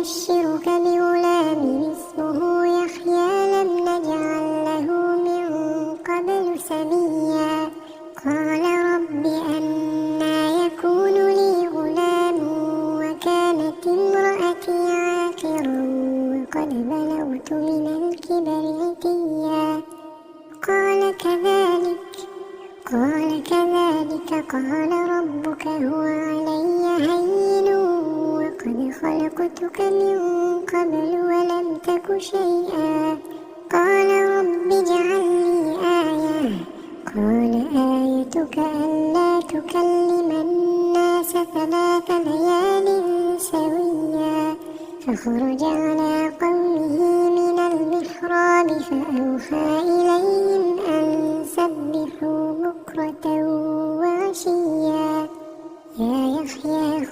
نبشرك بغلام اسمه يحيى لم نجعل له من قبل سميا قال رب أنى يكون لي غلام وكانت امرأتي عاقرا وقد بلغت من الكبر عتيا قال كذلك قال ربك هو علي هين وقد خلقتك من قبل ولم تك شيئا قال رب اجعل لي آية قال آيتك ألا تكلم الناس 3 ليال سويا فخرج على قومه من المحراب فأوحى إليهم أن سبحوا بكرة وعشيا يا يحيى